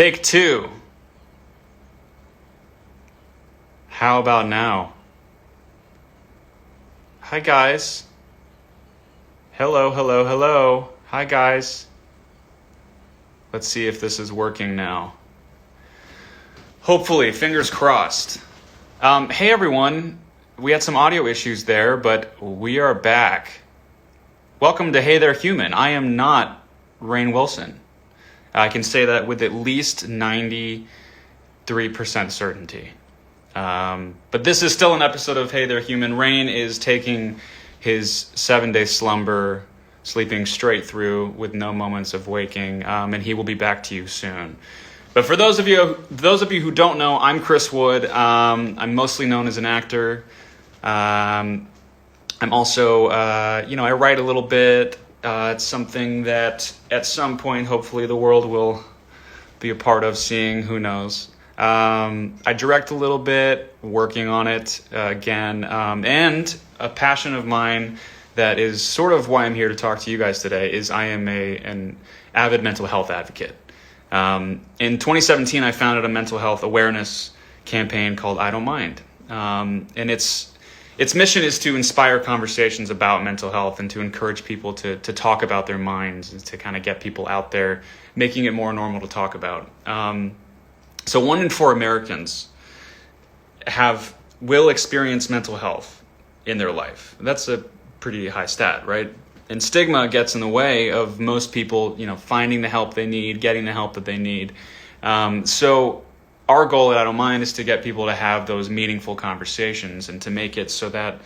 Take two. How about now? Hi, guys. Hello. Hi, guys. Let's see if this is working now. Hopefully, fingers crossed. Hey, everyone. We had some audio issues there, but we are back. Welcome to Hey There Human. I am not Rainn Wilson. I can say that with at least 93% certainty. But this is still an episode of Hey There Human. Rainn is taking his 7-day slumber, sleeping straight through with no moments of waking, and he will be back to you soon. But for those of you who don't know, I'm Chris Wood. I'm mostly known as an actor. I'm also, I write a little bit. It's something that at some point, hopefully, the world will be a part of seeing. Who knows? I direct a little bit, working on it again, and a passion of mine that is sort of why I'm here to talk to you guys today is I am an avid mental health advocate. In 2017, I founded a mental health awareness campaign called I Don't Mind, and its mission is to inspire conversations about mental health and to encourage people to talk about their minds and to kind of get people out there, making it more normal to talk about. So 1 in 4 Americans will experience mental health in their life. That's a pretty high stat, right? And stigma gets in the way of most people, finding the help they need, getting the help that they need. So our goal at I Don't Mind is to get people to have those meaningful conversations and to make it so that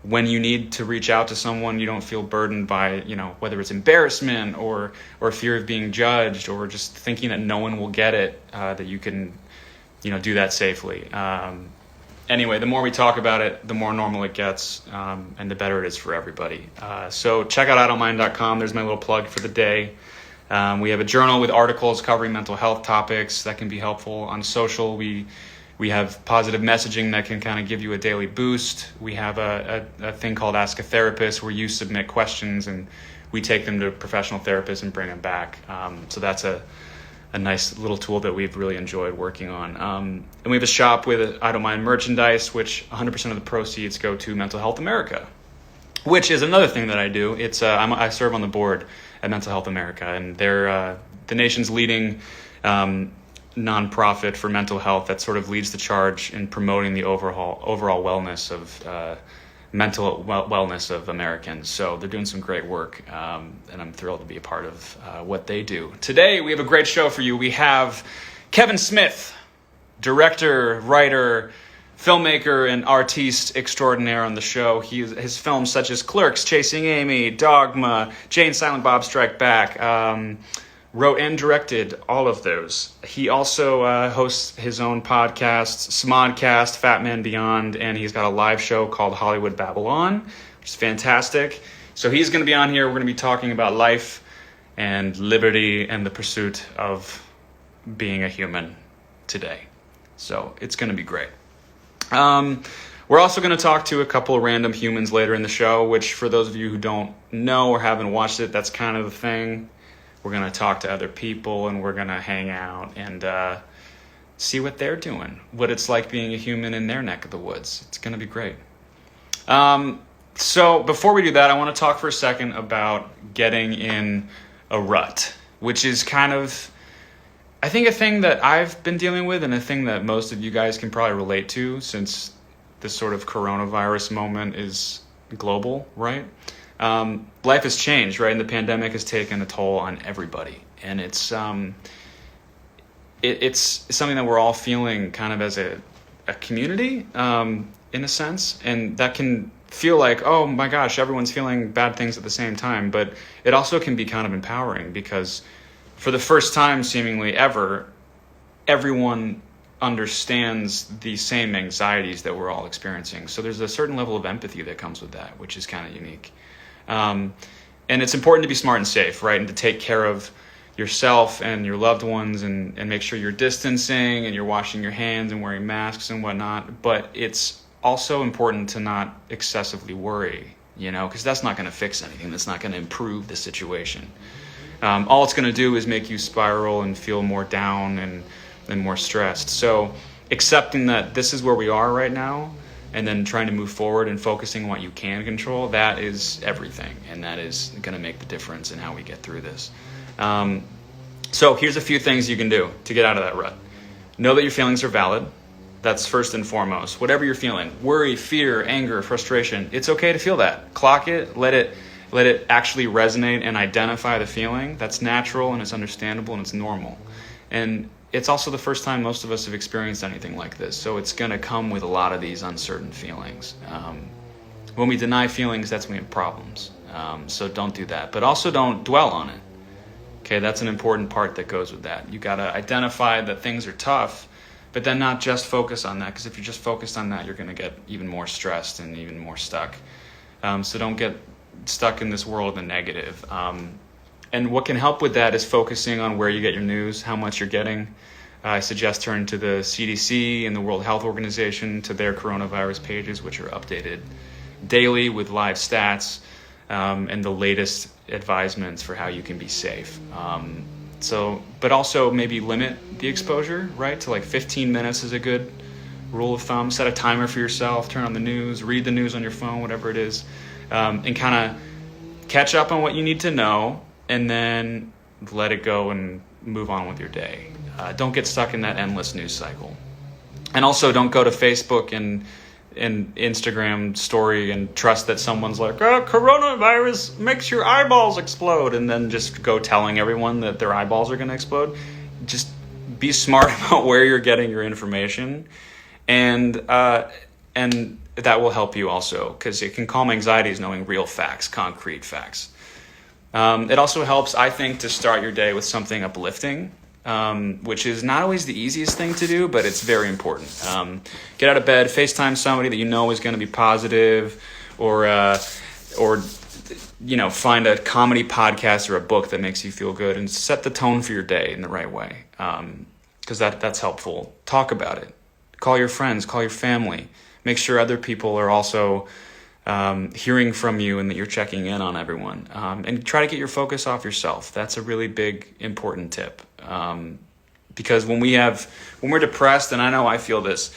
when you need to reach out to someone, you don't feel burdened by, whether it's embarrassment or fear of being judged or just thinking that no one will get it, that you can, do that safely. Anyway, the more we talk about it, the more normal it gets, and the better it is for everybody. So check out idon'tmind.com. There's my little plug for the day. We have a journal with articles covering mental health topics that can be helpful. On social, we have positive messaging that can kind of give you a daily boost. We have a thing called Ask a Therapist where you submit questions and we take them to professional therapists and bring them back. So that's a nice little tool that we've really enjoyed working on. And we have a shop with I Don't Mind merchandise, which 100% of the proceeds go to Mental Health America, which is another thing that I do. It's I serve on the board at Mental Health America, and they're the nation's leading nonprofit for mental health that sort of leads the charge in promoting the overall wellness of mental wellness of Americans. So they're doing some great work, and I'm thrilled to be a part of what they do. Today we have a great show for you. We have Kevin Smith, director, writer, filmmaker, and artiste extraordinaire on the show. His films such as Clerks, Chasing Amy, Dogma, Jane, Silent Bob Strike Back, wrote and directed all of those. He also hosts his own podcast, Smodcast, Fat Man Beyond, and he's got a live show called Hollywood Babylon, which is fantastic. So he's going to be on here. We're going to be talking about life and liberty and the pursuit of being a human today. So it's going to be great. We're also going to talk to a couple of random humans later in the show, which for those of you who don't know or haven't watched it, that's kind of the thing. We're going to talk to other people and we're going to hang out and see what they're doing, what it's like being a human in their neck of the woods. It's going to be great. So before we do that, I want to talk for a second about getting in a rut, which is kind of, I think, a thing that I've been dealing with and a thing that most of you guys can probably relate to since this sort of coronavirus moment is global, right? Life has changed, right? And the pandemic has taken a toll on everybody. And it's something that we're all feeling kind of as a community, in a sense. And that can feel like, oh my gosh, everyone's feeling bad things at the same time. But it also can be kind of empowering because for the first time, seemingly ever, everyone understands the same anxieties that we're all experiencing. So there's a certain level of empathy that comes with that, which is kind of unique. And it's important to be smart and safe, right? And to take care of yourself and your loved ones and make sure you're distancing and you're washing your hands and wearing masks and whatnot. But it's also important to not excessively worry, because that's not going to fix anything. That's not going to improve the situation. All it's going to do is make you spiral and feel more down and more stressed. So accepting that this is where we are right now, and then trying to move forward and focusing on what you can control, that is everything. And that is going to make the difference in how we get through this. So here's a few things you can do to get out of that rut. Know that your feelings are valid. That's first and foremost. Whatever you're feeling, worry, fear, anger, frustration, it's okay to feel that. Clock it, let it actually resonate and identify the feeling. That's natural and it's understandable and it's normal. And it's also the first time most of us have experienced anything like this, so it's going to come with a lot of these uncertain feelings. When we deny feelings, that's when we have problems. So don't do that. But also don't dwell on it. Okay, that's an important part that goes with that. You got to identify that things are tough, but then not just focus on that, because if you're just focused on that, you're going to get even more stressed and even more stuck. So don't get stuck in this world of the negative. And what can help with that is focusing on where you get your news, how much you're getting. I suggest turning to the CDC and the World Health Organization, to their coronavirus pages, which are updated daily with live stats and the latest advisements for how you can be safe. But also maybe limit the exposure, right? To like 15 minutes is a good rule of thumb. Set a timer for yourself, turn on the news, read the news on your phone, whatever it is, and kind of catch up on what you need to know, and then let it go and move on with your day. Don't get stuck in that endless news cycle. And also don't go to Facebook and Instagram story and trust that someone's like, oh, coronavirus makes your eyeballs explode, and then just go telling everyone that their eyeballs are going to explode. Just be smart about where you're getting your information, and that will help you also, because it can calm anxieties knowing real facts, concrete facts. It also helps, I think, to start your day with something uplifting, which is not always the easiest thing to do, but it's very important. Get out of bed, FaceTime somebody that you know is going to be positive, or find a comedy podcast or a book that makes you feel good, and set the tone for your day in the right way, because that's helpful. Talk about it. Call your friends, call your family. Make sure other people are also hearing from you and that you're checking in on everyone. And try to get your focus off yourself. That's a really big, important tip. Because when we're depressed, and I know I feel this,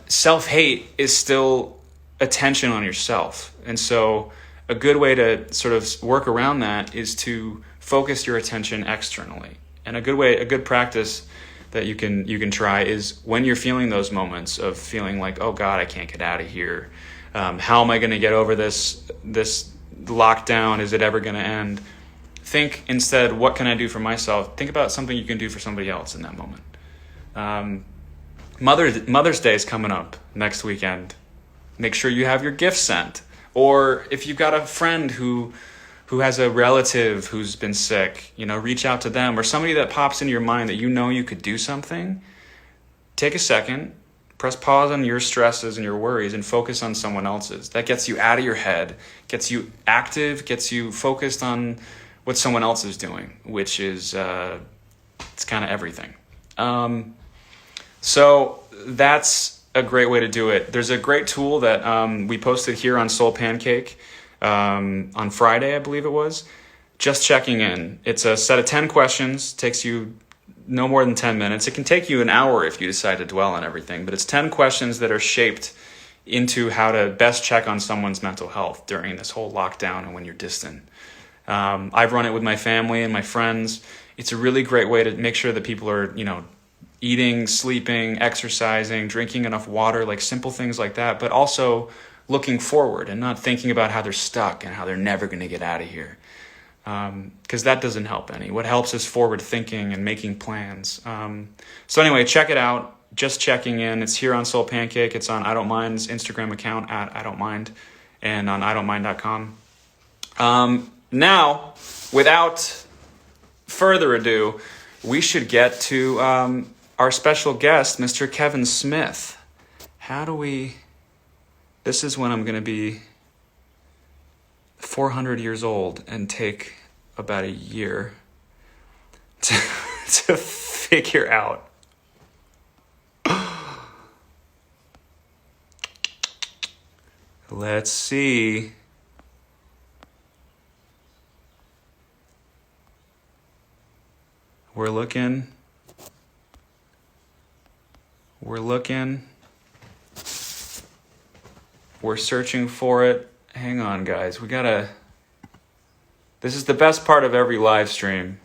self-hate is still attention on yourself. And so a good way to sort of work around that is to focus your attention externally. And a good practice that you can try is when you're feeling those moments of feeling like, oh God, I can't get out of here. How am I going to get over this lockdown? Is it ever going to end? Think instead, what can I do for myself? Think about something you can do for somebody else in that moment. Mother's Day is coming up next weekend. Make sure you have your gift sent. Or if you've got a friend who has a relative who's been sick, reach out to them, or somebody that pops into your mind that you could do something. Take a second, press pause on your stresses and your worries, and focus on someone else's. That gets you out of your head, gets you active, gets you focused on what someone else is doing, which is it's kind of everything. So that's a great way to do it. There's a great tool that we posted here on Soulpancake on Friday, I believe it was. Just checking in. It's a set of 10 questions. Takes you no more than 10 minutes. It can take you an hour if you decide to dwell on everything, but it's 10 questions that are shaped into how to best check on someone's mental health during this whole lockdown and when you're distant. I've run it with my family and my friends. It's a really great way to make sure that people are, eating, sleeping, exercising, drinking enough water, like simple things like that, but also looking forward and not thinking about how they're stuck and how they're never going to get out of here. Because that doesn't help any. What helps is forward thinking and making plans. So anyway, check it out. Just checking in. It's here on Soulpancake. It's on I Don't Mind's Instagram account at I Don't Mind, and on idon'tmind.com. Now, without further ado, we should get to our special guest, Mr. Kevin Smith. This is when I'm going to be 400 years old and take about a year to figure out. Let's see. We're looking. We're searching for it. Hang on, guys. This is the best part of every live stream.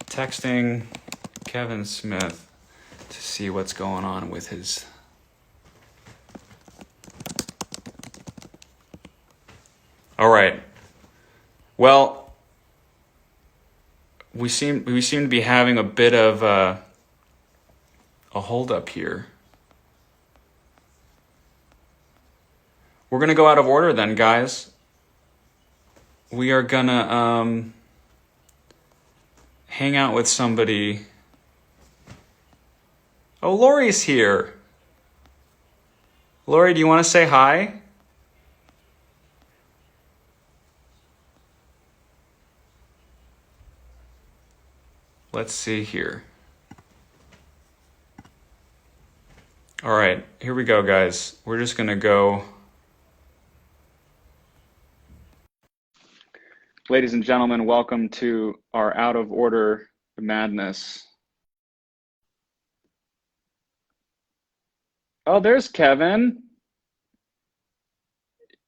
Texting Kevin Smith to see what's going on with his... All right. Well, we seem to be having a bit of a hold-up here. We're going to go out of order then, guys. We are going to hang out with somebody. Oh, Laurie's here. Laurie, do you want to say hi? Let's see here. All right, here we go, guys. We're just going to go. Ladies and gentlemen, welcome to our out of order madness. Oh, there's Kevin.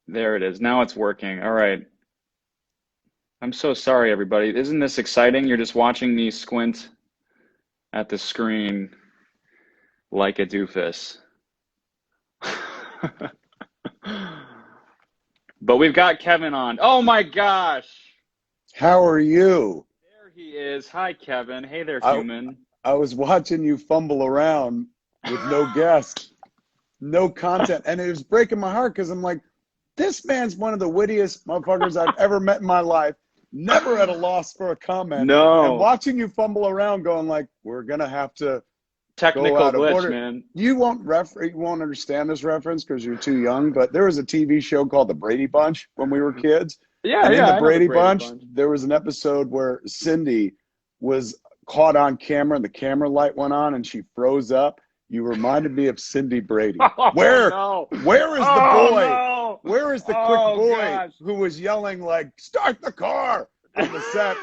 There it is. Now it's working. All right. I'm so sorry, everybody. Isn't this exciting? You're just watching me squint at the screen like a doofus. But we've got Kevin on. Oh my gosh. How are you? There he is. Hi, Kevin. Hey there, human. I was watching you fumble around with no guest, no content, and it was breaking my heart because I'm like, this man's one of the wittiest motherfuckers I've ever met in my life. Never at a loss for a comment. No. And watching you fumble around going like, we're going to have to technical go out of glitch, order. Man. You won't understand this reference because you're too young, but there was a TV show called The Brady Bunch when we were kids. Yeah, and yeah. In the Brady Bunch, there was an episode where Cindy was caught on camera and the camera light went on and she froze up. You reminded me of Cindy Brady. Where is the boy? No. Where is the quick boy gosh. who was yelling like, start the car on the set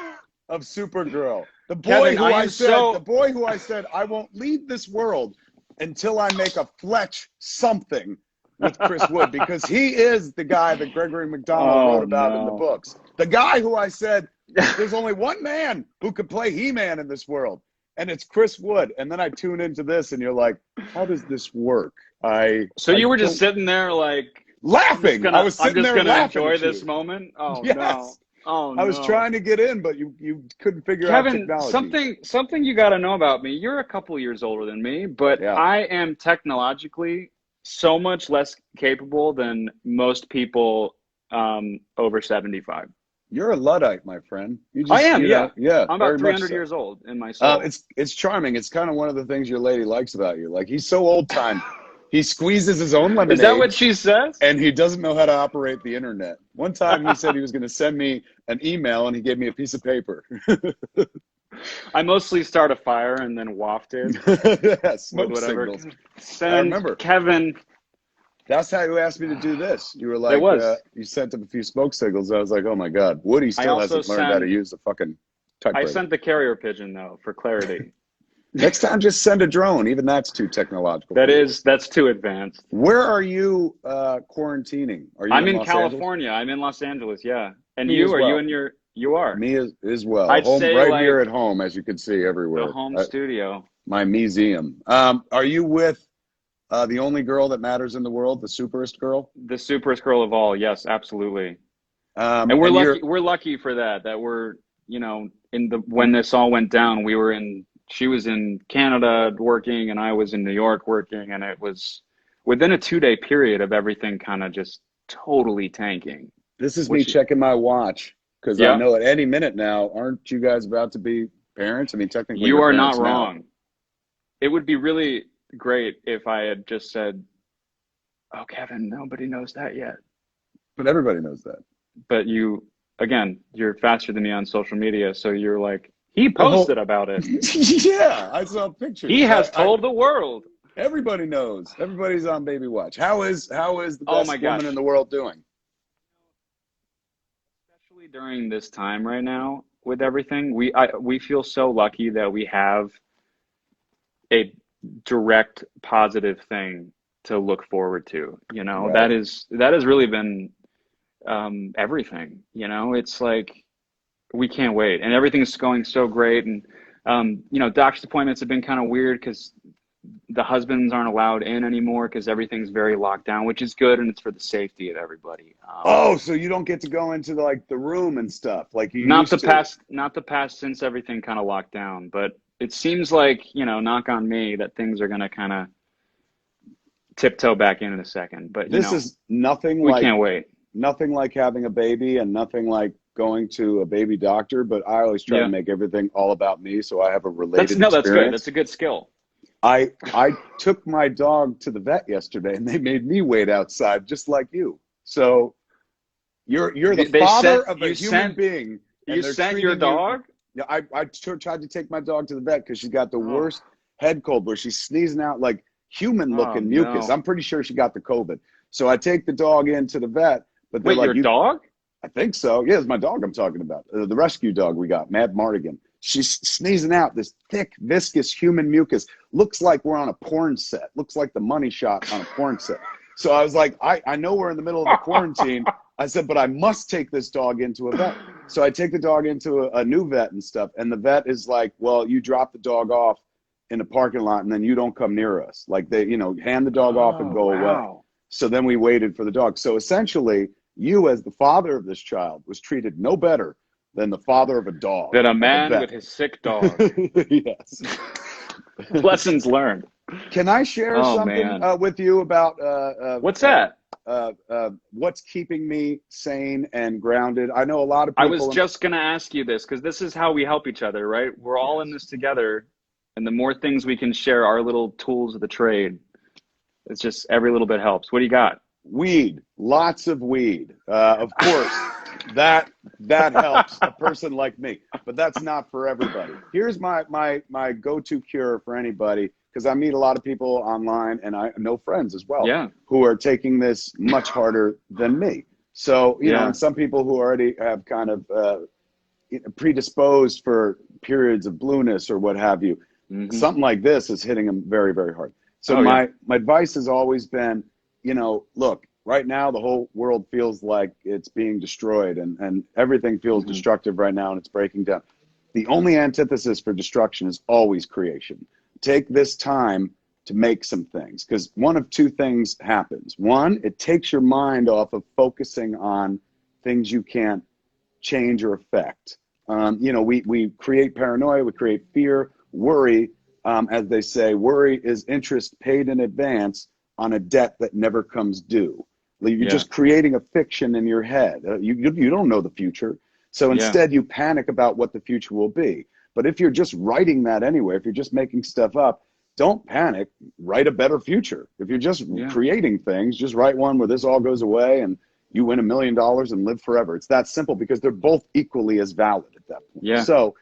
of Supergirl? The boy Kevin, the boy who I said, I won't leave this world until I make a Fletch something with Chris Wood, because he is the guy that Gregory McDonald wrote about in the books. The guy who I said, there's only one man who could play He-Man in this world, and it's Chris Wood. And then I tune into this, and you're like, how does this work? So you were just sitting there like... laughing. I was sitting there laughing. I'm just going to enjoy this moment? Oh, yes. No. Oh, no. I was trying to get in, but you couldn't figure out technology. Kevin, something you got to know about me. You're a couple years older than me, but yeah. I am technologically so much less capable than most people over 75. You're a Luddite, my friend. I am, yeah. Yeah. I'm about 300 years old in my soul. It's charming. It's kind of one of the things your lady likes about you. Like, he's so old time. He squeezes his own lemonade. Is that what she says? And he doesn't know how to operate the internet. One time he said he was going to send me an email, and he gave me a piece of paper. I mostly start a fire and then waft it. Yeah, smoke signals. I remember. Kevin. That's how you asked me to do this. You were like, you sent him a few smoke signals. I was like, oh my God, Woody still hasn't learned how to use the fucking typewriter. I sent the carrier pigeon, though, for clarity. Next time, just send a drone. Even that's too technological. That's too advanced. Where are you quarantining? Are you I'm in California. I'm in Los Angeles, yeah. And you are. Me as well. I'd home, say right here at home, as you can see everywhere. The home studio. My museum. Are you with the only girl that matters in the world, the superest girl? The superest girl of all, yes, absolutely. And we're lucky for that. That we're, when this all went down, she was in Canada working and I was in New York working, and it was within a 2-day period of everything kind of just totally tanking. This is me checking my watch because I know at any minute now, aren't you guys about to be parents? I mean, technically you are not wrong. Now. It would be really great if I had just said, oh, Kevin, nobody knows that yet. But everybody knows that. But you're faster than me on social media, so you're like, he posted about it. Yeah, I saw pictures. He has told the world. Everybody knows. Everybody's on baby watch. How is the best woman in the world doing? especially during this time right now with everything, we feel so lucky that we have a direct positive thing to look forward to. You know, Right. that has really been everything. You know, it's like we can't wait, and everything's going so great. And you know, doctor's appointments have been kind of weird because the husbands aren't allowed in anymore because everything's very locked down, which is good, and it's for the safety of everybody. Oh, so you don't get to go into like the room and stuff like you Not the used to. past, not the past since everything kind of locked down, but it seems like, you know, knock on me, that things are going to kind of tiptoe back in a second. But, you This know, is nothing we like can't wait. having a baby and nothing like going to a baby doctor, but I always try to Yeah. make everything all about me so I have a That's related no, that's good. experience. That's a good skill. I took my dog to the vet yesterday and they made me wait outside just like you. So you're the They father sent of a you human sent being you and they're sent your treating you. dog? Yeah, tried to take my dog to the vet because she got the Oh, worst head cold where she's sneezing out like human oh looking mucus. no. I'm pretty sure she got the COVID. So I take the dog into the vet, but they're Wait, like, your dog? I think so. Yeah, it's my dog I'm talking about. The rescue dog we got, Mad Mardigan. She's sneezing out this thick, viscous human mucus. Looks like we're on a porn set. Looks like the money shot on a porn set. So I was like, I know we're in the middle of a quarantine. I said, but I must take this dog into a vet. So I take the dog into a new vet and stuff. And the vet is like, well, you drop the dog off in the parking lot and then you don't come near us. Like they, you know, hand the dog off and Oh, go away. wow. So then we waited for the dog. So essentially, you as the father of this child was treated no better than the father of a dog That a at the man vet. with his sick dog. Yes. Lessons learned. Can I share Oh something man. with you about What's that? what's keeping me sane and grounded? I know a lot of I was people. just gonna ask you this because this is how we help each other, right? We're all in Yes. this together, and the more things we can share, our little tools of the trade, it's just every little bit helps. What do you got? Weed, lots of weed. Of course, that helps a person like me, but that's not for everybody. Here's my go-to cure for anybody, because I meet a lot of people online and I know friends as well Yeah, who are taking this much harder than me. So, you know, yeah. and some people who already have kind of predisposed for periods of blueness or what have you, Hmm. something like this is hitting them very, very hard. So Oh yeah. my advice has always been, you know, look, right now the whole world feels like it's being destroyed and everything feels Hmm. destructive right now and it's breaking down. The only antithesis for destruction is always creation. Take this time to make some things, because one of two things happens. One, it takes your mind off of focusing on things you can't change or affect. You know, we create paranoia, we create fear, worry. As they say, worry is interest paid in advance on a debt that never comes due. Like, you're Yeah, just creating a fiction in your head. You don't know the future. So yeah, instead, you panic about what the future will be. But if you're just writing that anyway, if you're just making stuff up, don't panic. Write a better future. If you're just yeah. creating things, just write one where this all goes away and you win $1 million and live forever. It's that simple, because they're both equally as valid at that point. Yeah. So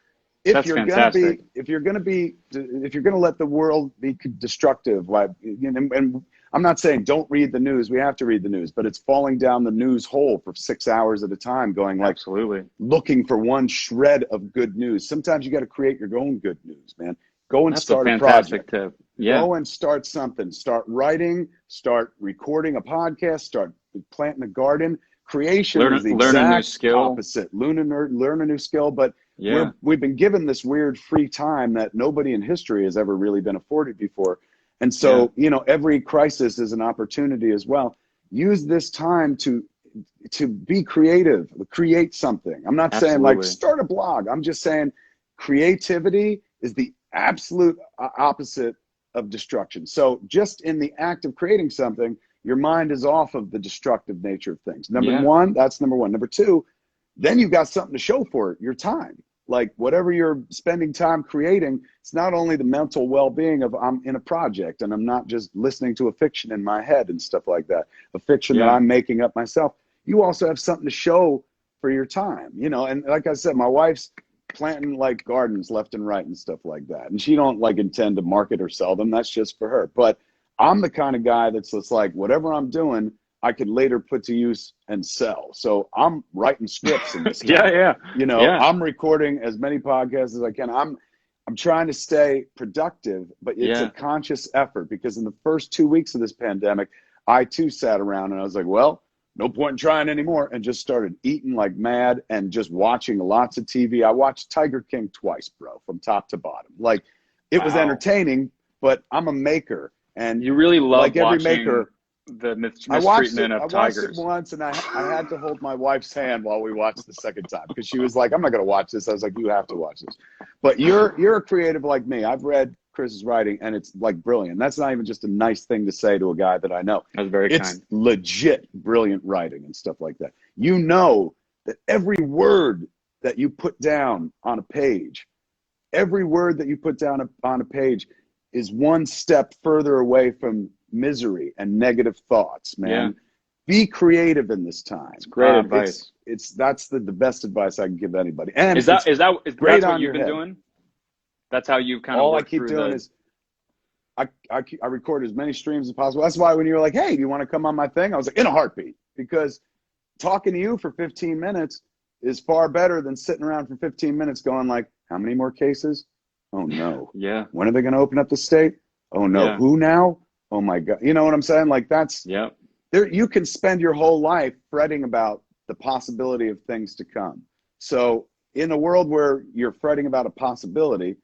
That's fantastic. if you're gonna let the world be destructive, like, and I'm not saying don't read the news. We have to read the news, but it's falling down the news hole for 6 hours at a time, going like Absolutely. looking for one shred of good news. Sometimes you got to create your own good news, man. Go and That's a start a fantastic project. tip. Yeah. Go and start something. Start writing, start recording a podcast, start planting a garden. Creation is the Learn a new exact skill. opposite. Learn a new skill, but Yeah. we've been given this weird free time that nobody in history has ever really been afforded before. And Yeah. so, you know, every crisis is an opportunity as well. Use this time to be creative, create something. I'm not saying like Absolutely. start a blog. I'm just saying creativity is the absolute opposite of destruction. So just in the act of creating something, your mind is off of the destructive nature of things. Yeah. That's number one. Number two, then you've got something to show for it, your time. Like whatever you're spending time creating, it's not only the mental well-being of I'm in a project and I'm not just listening to a fiction in my head and stuff like that, a fiction that Yeah. I'm making up myself. You also have something to show for your time, you know. And like I said, my wife's planting like gardens left and right and stuff like that, and she don't like intend to market or sell them. That's just for her. But I'm the kind of guy that's just like, whatever I'm doing, I could later put to use and sell. So I'm writing scripts in this time. Yeah. You know, Yeah. I'm recording as many podcasts as I can. I'm trying to stay productive, but it's a conscious effort, because in the first 2 weeks of this pandemic, I too sat around and I was like, well, no point in trying anymore, and just started eating like mad and just watching lots of TV. I watched Tiger King twice, bro, from top to bottom. Like, it was entertaining, but I'm a maker. And you really love like every watching maker, the I watched mistreatment of tigers. it once, and I had to hold my wife's hand while we watched the second time, because she was like, I'm not going to watch this. I was like, you have to watch this. But you're a creative like me. I've read Chris's writing, and it's like brilliant. That's not even just a nice thing to say to a guy that I know. That's very It's kind. legit brilliant writing and stuff like that. You know that every word that you put down on a page, every word that you put down on a page is one step further away from misery and negative thoughts, man. Yeah. Be creative in this time. It's great advice. That's the best advice I can give anybody. And Is that great that's on what you've your been head. doing? That's how you kind of All I work keep through doing is I record as many streams as possible. That's why when you were like, hey, do you want to come on my thing? I was like, in a heartbeat, because talking to you for 15 minutes is far better than sitting around for 15 minutes going like, how many more cases? Oh no. Yeah. When are they going to open up the state? Oh no. Yeah. Who now? Oh my God. You know what I'm saying? Like, that's there. You can spend your whole life fretting about the possibility of things to come. So in a world where you're fretting about a possibility,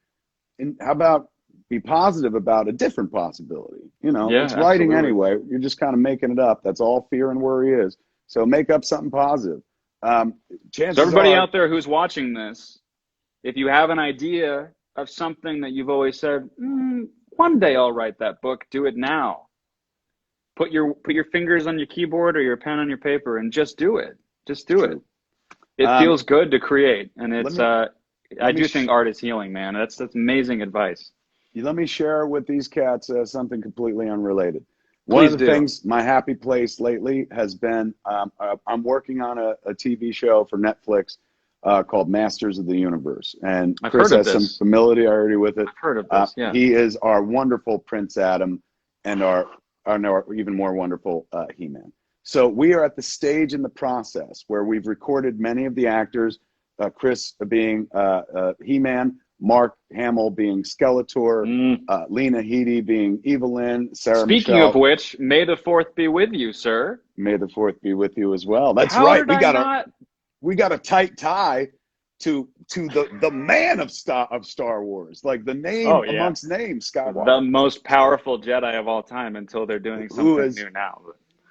how about be positive about a different possibility? You know, it's writing anyway. You're just kind of making it up. That's all fear and worry is. So make up something positive. So everybody out there who's watching this, if you have an idea of something that you've always said, one day I'll write that book, do it now. Put your fingers on your keyboard or your pen on your paper and just do it. Just do it. It feels good to create, and it's I do think art is healing, man. That's amazing advice. Let me share with these cats something completely unrelated. One of the things, my happy place lately has been, I'm working on a TV show for Netflix called Masters of the Universe. And Chris has some familiarity with it. I've heard of this, yeah. He is our wonderful Prince Adam and our even more wonderful He-Man. So we are at the stage in the process where we've recorded many of the actors, Chris being He-Man, Mark Hamill being Skeletor, Lena Headey being Evelyn, Sarah Speaking Michelle. of which, may the 4th be with you, sir. May the 4th be with you as well. That's right. We got a tight tie to the man of Star Wars, like the name amongst names, Skywalker. The most powerful Jedi of all time, until they're doing something new now.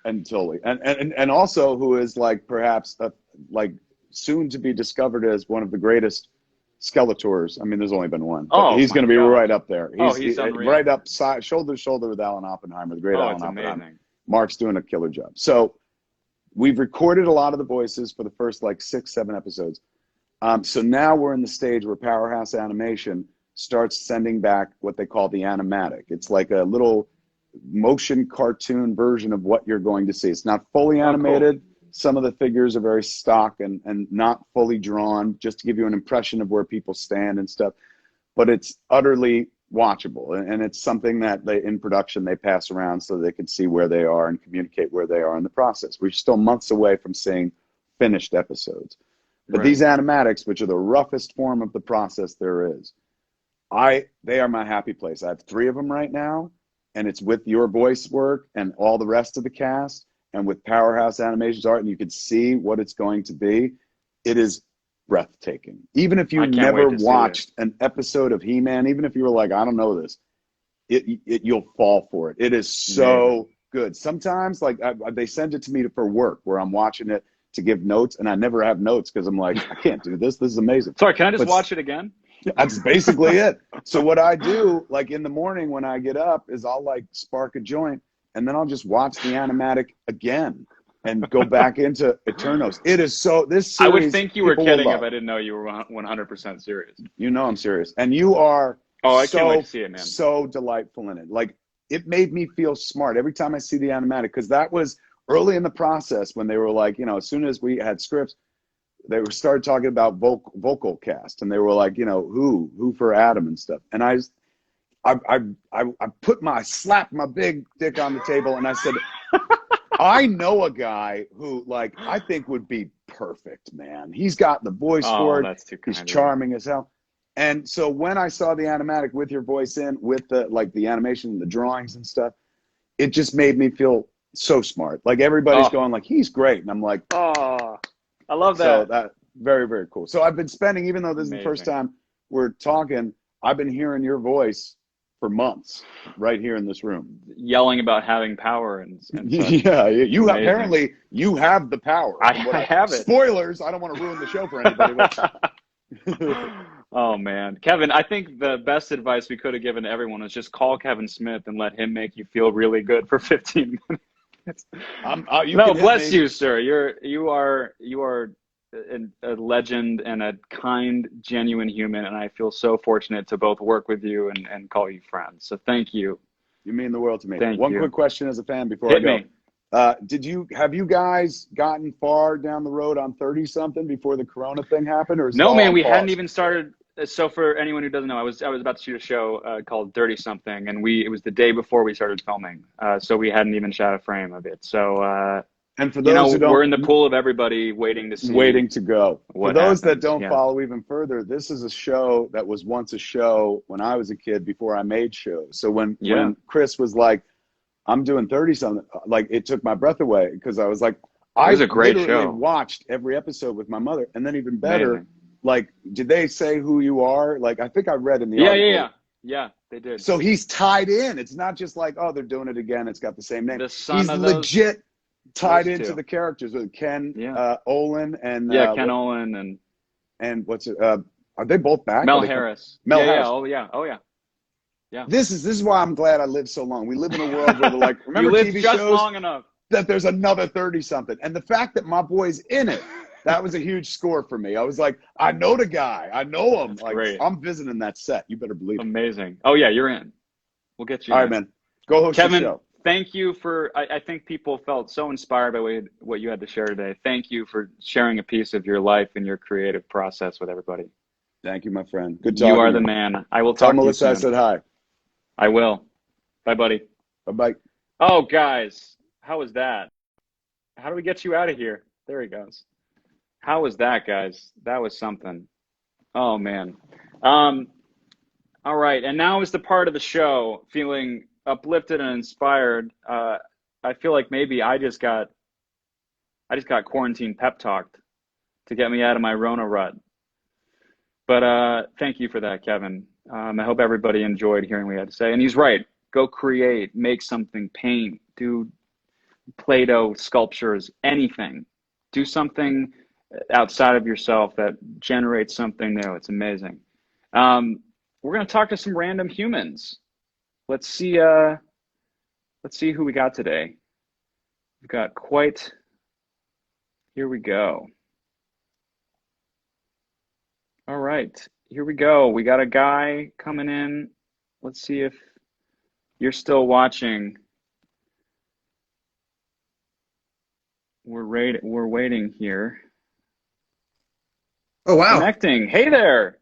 And also who is like perhaps like soon to be discovered as one of the greatest Skeletors. I mean, there's only been one. But he's going to be right up there. He's right up shoulder to shoulder with Alan Oppenheimer, the great Alan Oppenheimer. Amazing. Mark's doing a killer job. So we've recorded a lot of the voices for the first like 6-7 episodes. So now we're in the stage where Powerhouse Animation starts sending back what they call the animatic. It's like a little motion cartoon version of what you're going to see. It's not fully animated. Cool. Some of the figures are very stock and not fully drawn, just to give you an impression of where people stand and stuff. But it's utterly watchable, and it's something that in production they pass around so they can see where they are and communicate where they are in the process. We're still months away from seeing finished episodes. But these animatics, which are the roughest form of the process there is, they are my happy place. I have 3 of them right now, and it's with your voice work and all the rest of the cast, and with Powerhouse Animations art, and you can see what it's going to be. It is breathtaking. Even if you never watched an episode of He-Man, even if you were like, I don't know this, you'll fall for it. It is so good. Sometimes, like, they send it to me for work, where I'm watching it to give notes, and I never have notes because I'm like, I can't do this. This is amazing. Sorry, can I just watch it again? That's basically it. So what I do, like in the morning when I get up, is I'll like spark a joint, and then I'll just watch the animatic again and go back into Eternos. It is this series, I would think you were kidding if I didn't know you were 100% serious. You know I'm serious. And you are I can't wait to see it, man. So delightful in it. Like, it made me feel smart every time I see the animatic, because that was early in the process when they were like, as soon as we had scripts, they started talking about vocal cast, and they were like, who for Adam and stuff. And I slapped my big dick on the table, and I said, I know a guy who, like, I think would be perfect, man. He's got the voice for it. That's too kind. He's charming as hell. And so when I saw the animatic with your voice in, with the animation, the drawings and stuff, it just made me feel so smart. Like everybody's going like, he's great. And I'm like, I love that. So that very, very cool. So I've been spending, even though this is the first time we're talking, I've been hearing your voice for months right here in this room. Yelling about having power and yeah, you apparently you have the power. I have it. Spoilers, I don't want to ruin the show for anybody. But oh man, Kevin, I think the best advice we could have given to everyone is just call Kevin Smith and let him make you feel really good for 15 minutes. No, bless you, sir. You are a legend and a kind, genuine human, and I feel so fortunate to both work with you and call you friends. So thank you. You mean the world to me. Thank One you. quick question as a fan before I go. Have you guys gotten far down the road on 30 something before the Corona thing happened, or is no, man, we hadn't even started. So for anyone who doesn't know, I was about to shoot a show called 30 something, and it was the day before we started filming, so we hadn't even shot a frame of it. So and for those who don't, we're in the pool of everybody waiting to see. Waiting to go. For those that don't yeah. follow even further, this is a show that was once a show when I was a kid before I made shows. So when Chris was like, I'm doing 30 something, like it took my breath away because I was like, I was a great show. Watched every episode with my mother, and then even better, amazing. Like, did they say who you are? Like, I think I read in the article. Yeah, they did. So he's tied in. It's not just like, oh, they're doing it again. It's got the same name. He's legit tied into the characters with Ken Olin and Ken Olin and what's it? Are they both back? Mel Harris. Mel Harris. Oh yeah. Yeah. This is why I'm glad I lived so long. We live in a world where they're like, remember you lived TV just shows long enough that there's another 30 something, and the fact that my boy's in it, that was a huge score for me. I was like, I know the guy, I know him. That's like great. I'm visiting that set. You better believe it. Amazing. Oh yeah, you're in. We'll get you. All right, man. Go host Kevin, your show. Thank you for. I think people felt so inspired by what you had to share today. Thank you for sharing a piece of your life and your creative process with everybody. Thank you, my friend. Good talking. You are the man. I will talk to you Melissa soon. I said hi. I will. Bye, buddy. Bye-bye. Oh, guys, how was that? How do we get you out of here? There he goes. How was that, guys? That was something. Oh, man. All right, and now is the part of the show feeling uplifted and inspired. I feel like maybe I just got quarantine pep talked to get me out of my Rona rut. But thank you for that, Kevin. I hope everybody enjoyed hearing what he had to say. And he's right. Go create, make something, paint, do Play-Doh sculptures, anything. Do something outside of yourself that generates something new. It's amazing. We're going to talk to some random humans. Let's see who we got today. We've got here we go. All right, here we go. We got a guy coming in. Let's see if you're still watching. We're waiting here. Oh, wow. Connecting. Hey there.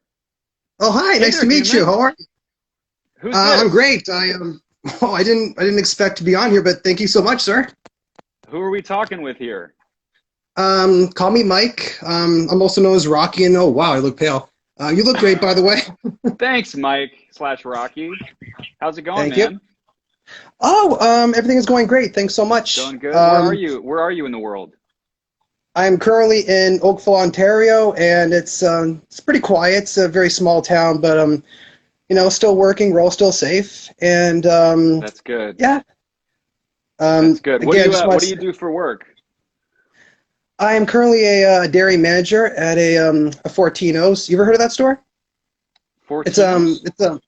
Oh, hi. Nice to meet you. How are you? Who's this? I'm great. I didn't expect to be on here, but thank you so much, sir. Who are we talking with here? Call me Mike. I'm also known as Rocky, and oh wow, I look pale. You look great, by the way. Thanks, Mike/Rocky. How's it going, Thank man? You. Oh, everything is going great. Thanks so much. Going good. Where are you? Where are you in the world? I'm currently in Oakville, Ontario, and it's pretty quiet. It's a very small town, but still working. We're all still safe, and that's good. Yeah. That's good. Again, what do you do for work? I am currently a dairy manager at a Fortino's. You ever heard of that store? Fortino's? It's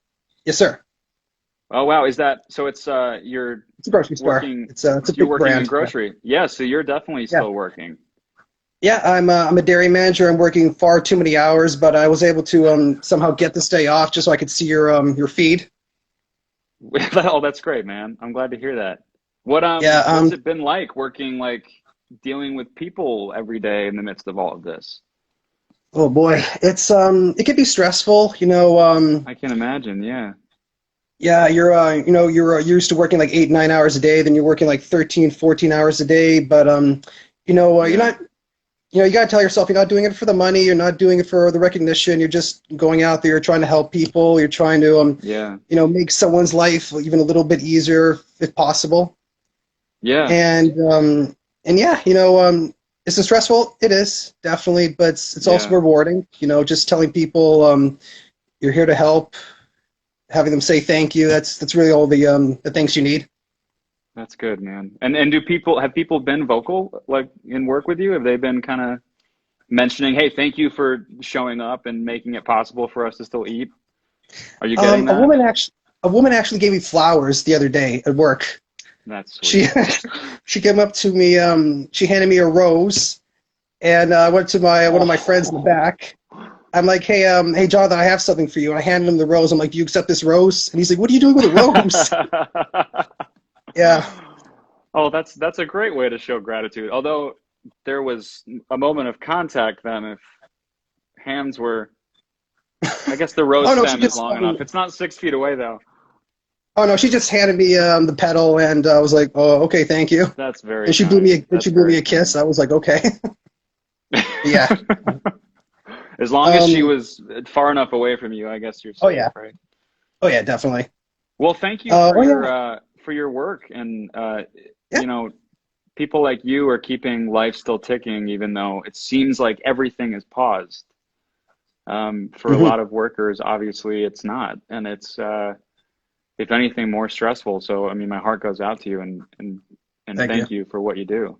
yes, sir. Oh wow, is that so? It's you're. It's a grocery store. It's a you're big working brand. in grocery. Yeah, so you're definitely still working. Yeah, I'm a dairy manager. I'm working far too many hours, but I was able to somehow get this day off just so I could see your feed. Oh, that's great, man. I'm glad to hear that. What's it been like working dealing with people every day in the midst of all of this? Oh boy, it's it can be stressful, I can imagine, yeah. Yeah, you're used to working like 8, 9 hours a day, then you're working like 13, 14 hours a day. But you're Yeah. not. You got to tell yourself you're not doing it for the money. You're not doing it for the recognition. You're just going out there. You're trying to help people. You're trying to Yeah. make someone's life even a little bit easier if possible. Yeah. And yeah, is it stressful? It is definitely, but it's also Yeah. rewarding. Just telling people you're here to help, having them say thank you. That's really all the things you need. That's good, man. And have people been vocal like in work with you? Have they been kind of mentioning, "Hey, thank you for showing up and making it possible for us to still eat"? Are you getting A that? woman actually gave me flowers the other day at work. That's She sweet. she came up to me. She handed me a rose, and I went to my one of my friends in the back. I'm like, hey, Jonathan, I have something for you. And I handed him the rose. I'm like, do you accept this rose? And he's like, what are you doing with a rose? Yeah. Oh, that's a great way to show gratitude. Although there was a moment of contact then if hands were, I guess the rose Oh no, she stem is just long enough. It's not 6 feet away though. she just handed me the petal, and I was like, oh, okay, thank you. That's very And she blew me kind. a, and That's she blew me very a kiss. kind. I was like, okay, yeah. As long as she Um, was far enough away from you, I guess you're oh safe, yeah, right? oh yeah, definitely. Well, thank you Oh yeah, for your work and yeah. you know, people like you are keeping life still ticking even though it seems like everything is paused. For a Hmm. lot of workers, obviously it's not, and it's if anything more stressful. So, I mean, my heart goes out to you and Thank you. thank you for what you do.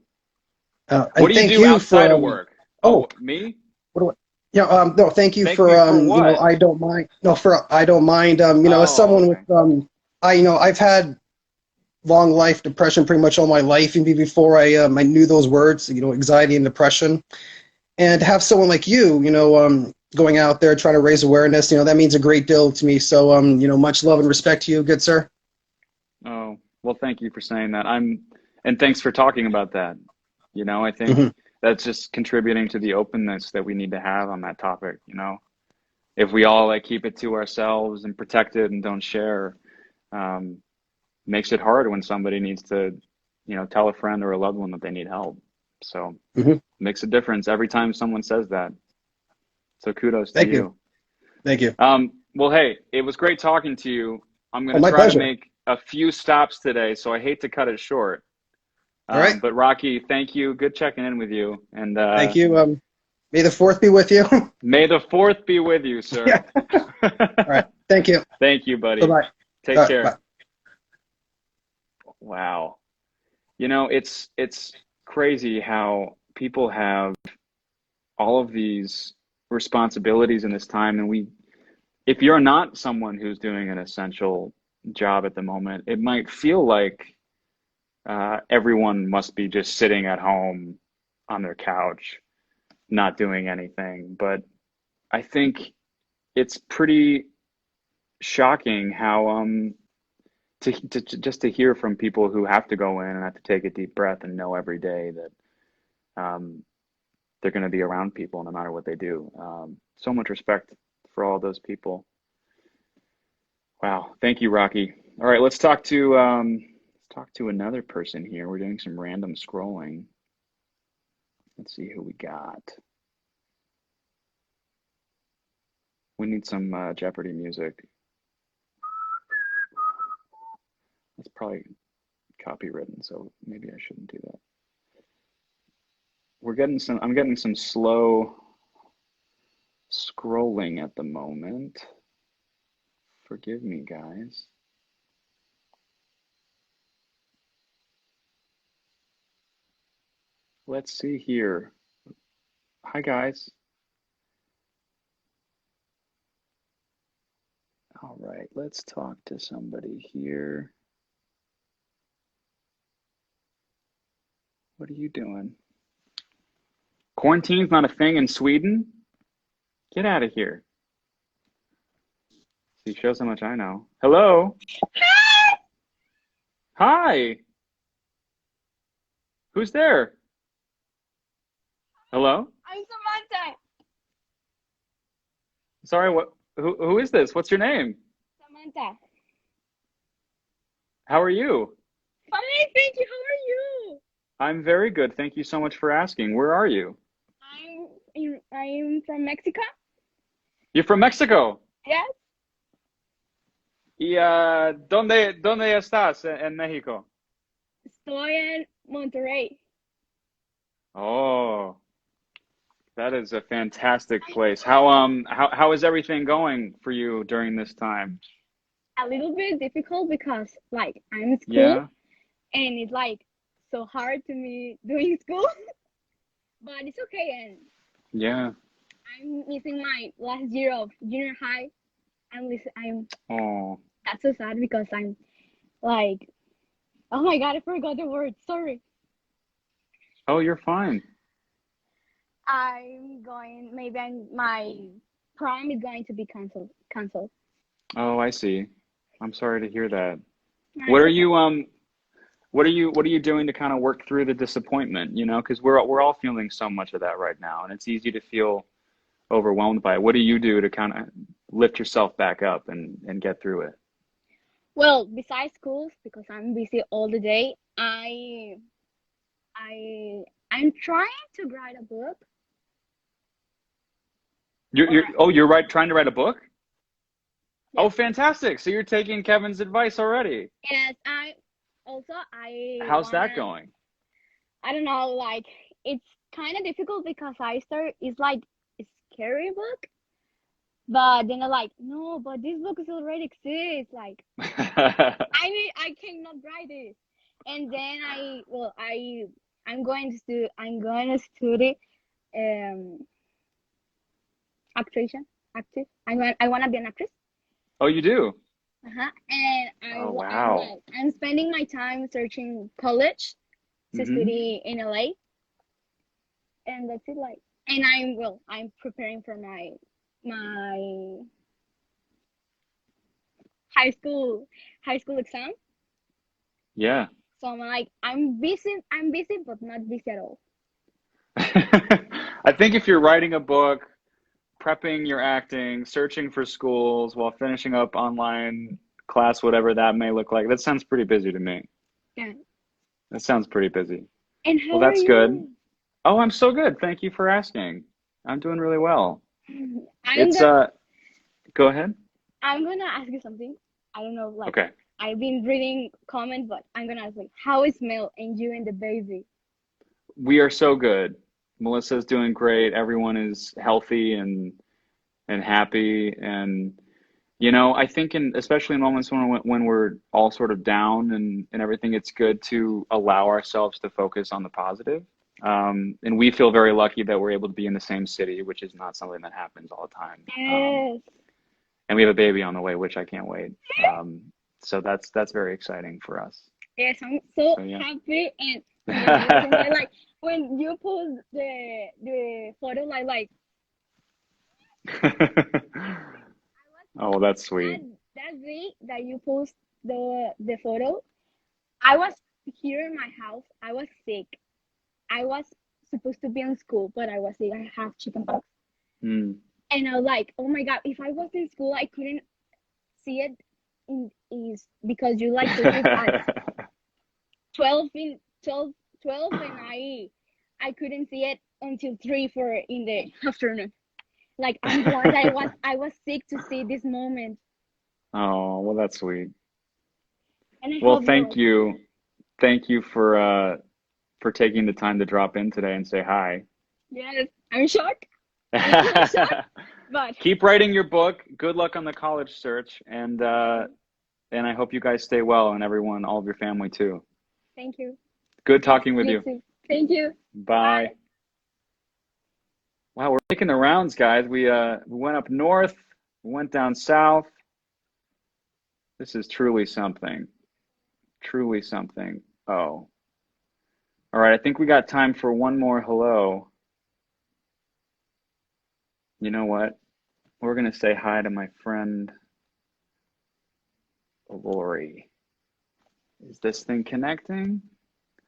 What And do you thank do you for outside of work? oh, Oh, me? what do I? Yeah, no, thank you Thank for me for what? I don't mind. No, for I don't mind. As Oh, someone with okay. I've had long life depression pretty much all my life, even before I knew those words. Anxiety and depression, and to have someone like you, going out there trying to raise awareness, that means a great deal to me. So, much love and respect to you, good sir. Oh, well, thank you for saying that. And thanks for talking about that. I think Hmm. that's just contributing to the openness that we need to have on that topic. If we all like keep it to ourselves and protect it and don't share, um, makes it hard when somebody needs to, tell a friend or a loved one that they need help. So Hmm. makes a difference every time someone says that. So kudos to Thank you. you. Thank you. Well, hey, it was great talking to you. I'm going Oh, to my try to pleasure. make a few stops today, so I hate to cut it short. All right. But Rocky, thank you. Good checking in with you. And Thank you. May the fourth be with you. may the fourth be with you, Yeah. sir. All right. Thank you. Thank you, Bye buddy. bye. Take All right. Bye. care. Wow. It's crazy how people have all of these responsibilities in this time, and if you're not someone who's doing an essential job at the moment, it might feel like everyone must be just sitting at home on their couch, not doing anything. But I think it's pretty shocking how just to hear from people who have to go in and have to take a deep breath and know every day that um, they're going to be around people no matter what they do. So much respect for all those people. Wow, thank you, Rocky. All right, let's talk to another person here. We're doing some random scrolling. Let's see who we got. We need some Jeopardy music. That's probably copywritten, so maybe I shouldn't do that. I'm getting some slow scrolling at the moment. Forgive me, guys. Let's see here. Hi, guys. All right, let's talk to somebody here. What are you doing? Quarantine's not a thing in Sweden? Get out of here. See, shows how much I know. Hello? Hi. Who's there? Hello? I'm Samantha. Sorry, who is this? What's your name? Samantha. How are you? Fine, thank you. How are you? I'm very good. Thank you so much for asking. Where are you? I'm from Mexico. You're from Mexico. Yes. ¿Y dónde estás en México? Estoy en Monterrey. Oh, that is a fantastic place. How is everything going for you during this time? A little bit difficult because like I'm in school Yeah. and it's like so hard to me doing school. But it's okay, and Yeah. I'm missing my last year of junior high. I'm Oh. that's so sad because I'm like, oh my God, I forgot the word. Sorry. Oh, you're fine. My prom is going to be canceled. Oh, I see. I'm sorry to hear that. Nice. What are you doing to kind of work through the disappointment, you know, because we're all feeling so much of that right now, and it's easy to feel overwhelmed by it. What do you do to kind of lift yourself back up and get through it? Well, besides schools, because I'm busy all the day, I'm trying to write a book. You're trying to write a book? Yeah. Oh, fantastic. So you're taking Kevin's advice already. Yes, How's that going? I don't know, like it's kind of difficult because it's like a scary book, but then I'm like, no, but this book is already exists. Like I cannot write this, and then I'm going to study actress. I want to be an actress. Oh, you do? And Oh, wow. I'm spending my time searching college to study in LA, and that's it. Like, and I'm preparing for my high school exam. Yeah. So I'm busy, but not busy at all. I think if you're writing a book, prepping your acting, searching for schools while finishing up online class, whatever that may look like, that sounds pretty busy to me. Yeah. That sounds pretty busy. And how Well, that's are you? good. Oh, I'm so good. Thank you for asking. I'm doing really well. Go ahead. I'm gonna ask you something. I don't know, like, okay. I've been reading comments, but I'm gonna ask, like, how is Mel and you and the baby? We are so good. Melissa's doing great. Everyone is healthy and happy, and you know, I think especially in moments when we're all sort of down and everything, it's good to allow ourselves to focus on the positive. And we feel very lucky that we're able to be in the same city, which is not something that happens all the time. Yes. And we have a baby on the way, which I can't wait. So that's very exciting for us. Yes, I'm so yeah. happy, and like when you post the photo, like oh, that's sweet. That day that you post the photo, I was here in my house. I was sick. I was supposed to be in school, but I was sick. I have chickenpox. And I was like, oh my God, if I was in school, I couldn't see it is because you like to sleep at 12 and I couldn't see it until 3-4 in the afternoon. Like, I'm glad I was sick to see this moment. Oh, well, that's sweet. And well, thank you for taking the time to drop in today and say hi. Yes, I'm shocked. But keep writing your book. Good luck on the college search, and I hope you guys stay well, and everyone, all of your family too. Thank you. Good talking with you. Too. Thank you. Bye. Wow, we're making the rounds, guys. We went up north, we went down south. This is truly something. Truly something. Oh. All right, I think we got time for one more hello. You know what? We're going to say hi to my friend, Laurie. Is this thing connecting?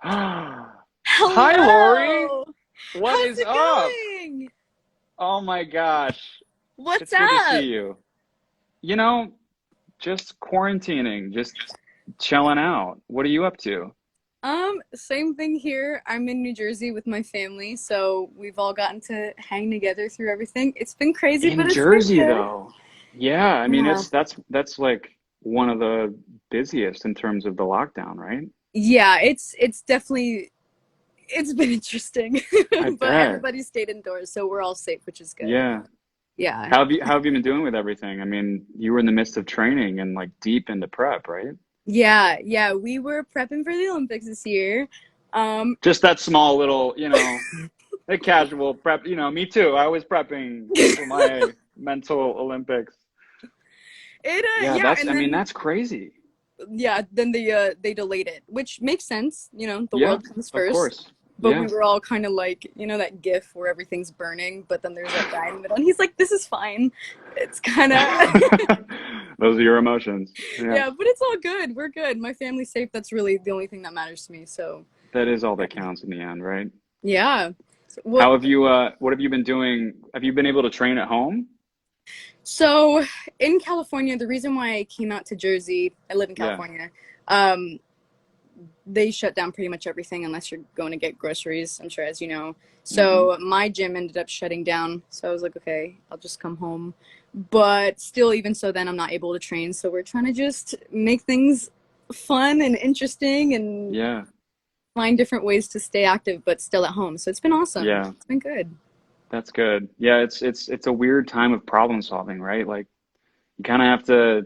Hello. Hi, Laurie. What How's is it up? going? Oh my gosh. What's it's up? Good to see you. You know, just quarantining, just chilling out. What are you up to? Same thing here. I'm in New Jersey with my family, so we've all gotten to hang together through everything. It's been crazy, but In it's been Jersey, good. though. Yeah, I mean, Yeah. that's like one of the busiest in terms of the lockdown, right? Yeah, it's definitely it's been interesting. I But bet. everybody stayed indoors, so we're all safe, which is good. Yeah. Yeah. How have you been doing with everything? I mean, you were in the midst of training and like deep into prep, right? Yeah, we were prepping for the Olympics this year. Um, Just that small little, a casual prep. Me too. I was prepping for my mental Olympics. Yeah, yeah, that's, and I mean, then that's crazy. yeah, then they delayed it, which makes sense. The Yeah, world comes of first. course. But we Yeah. were all kind of like, that gif where everything's burning, but then there's that guy in the middle, and he's like, "This is fine." It's kind of Those are your emotions. Yeah. yeah, but it's all good. We're good. My family's safe. That's really the only thing that matters to me. So That is all that counts in the end, right? yeah. So, What have you been doing? Have you been able to train at home? so in California, the reason why I came out to Jersey, I live in Yeah. California. Um, they shut down pretty much everything unless you're going to get groceries, I'm sure, as you know. Hmm. So my gym ended up shutting down. So I was like, okay, I'll just come home. But still, even so, then I'm not able to train. So we're trying to just make things fun and interesting and Yeah. find different ways to stay active, but still at home. So it's been awesome. Yeah. It's been good. That's good. Yeah, it's a weird time of problem solving, right? Like you kind of have to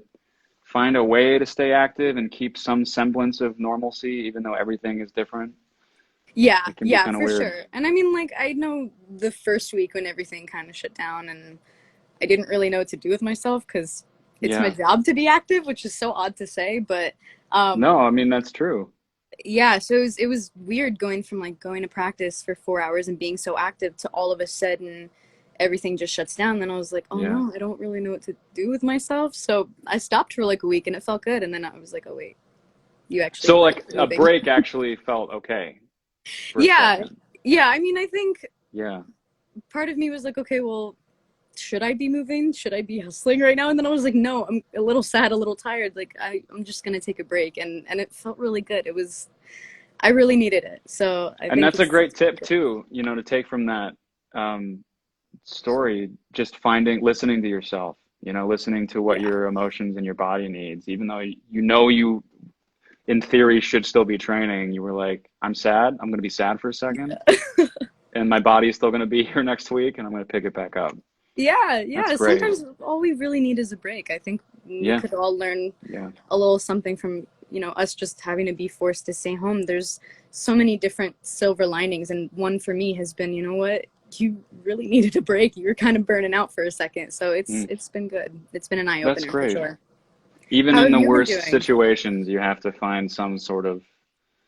find a way to stay active and keep some semblance of normalcy, even though everything is different. Yeah, It can be yeah, kind of for weird. sure. And I mean, like, I know the first week when everything kind of shut down and I didn't really know what to do with myself because it's my Yeah. job to be active, which is so odd to say, but No, I mean that's true. yeah, so it was weird going from like going to practice for 4 hours and being so active to all of a sudden everything just shuts down. Then I was like, oh Yeah. no, I don't really know what to do with myself. So I stopped for like a week and it felt good. And then I was like, oh wait, you actually So are like a moving. break actually felt okay for a Yeah, second. yeah. I mean, I think Yeah. part of me was like, okay, well, should I be moving? Should I be hustling right now? And then I was like, no, I'm a little sad, a little tired. Like I'm just gonna take a break, and it felt really good. I really needed it. So I And think that's a great it's been tip good. too, to take from that um, story, just listening to yourself, listening to what Yeah, your emotions and your body needs, even though you in theory should still be training. You were like, I'm sad. I'm going to be sad for a second, and my body is still going to be here next week, and I'm going to pick it back up. yeah, That's yeah. great. Sometimes all we really need is a break. I think we Yeah. could all learn Yeah. a little something from us just having to be forced to stay home. There's so many different silver linings, and one for me has been, what, you really needed a break. You were kind of burning out for a second, so it's Mm. it's been good. It's been an eye That's opener for great. sure. Even How in have the you been worst doing? situations, you have to find some sort of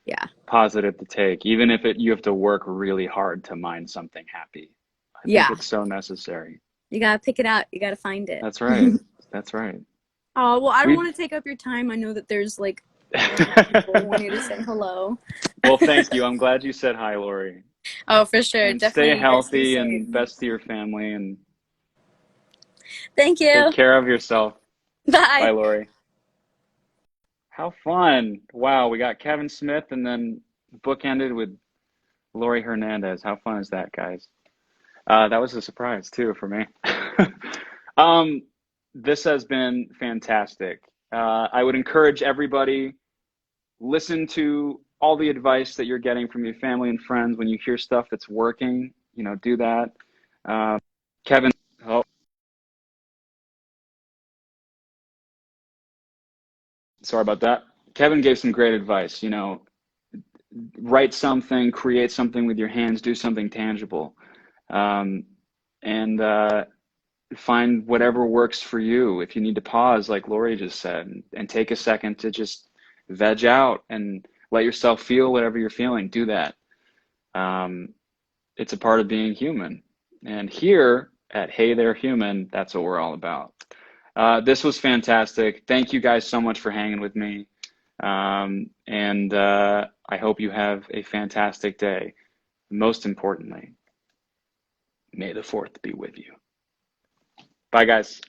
Yeah, positive to take, even if you have to work really hard to mine something happy. I think yeah. it's so necessary. You gotta pick it out. You gotta find it. That's right. That's right. Oh well, I don't We want to take up your time. I know that there's like a bunch of people who want you to say hello. Well, thank you. I'm glad you said hi, Lori. Oh, for sure. And stay Definitely. You guys stay healthy safe. and best to your family and Thank take you. care of yourself. Bye, Bye. Lori. How fun. Wow, we got Kevin Smith and then bookended with Laurie Hernandez. How fun is that, guys? That was a surprise too for me. um, this has been fantastic. I would encourage everybody, listen to all the advice that you're getting from your family and friends. When you hear stuff that's working, do that. Kevin, oh, sorry about that. Kevin gave some great advice. Write something, create something with your hands, do something tangible, um, and find whatever works for you. If you need to pause, like Lori just said, and take a second to just veg out and let yourself feel whatever you're feeling, do that. Um, it's a part of being human. And here at Hey There Human, that's what we're all about. This was fantastic. Thank you guys so much for hanging with me. And I hope you have a fantastic day. Most importantly, may the 4th be with you. Bye, guys.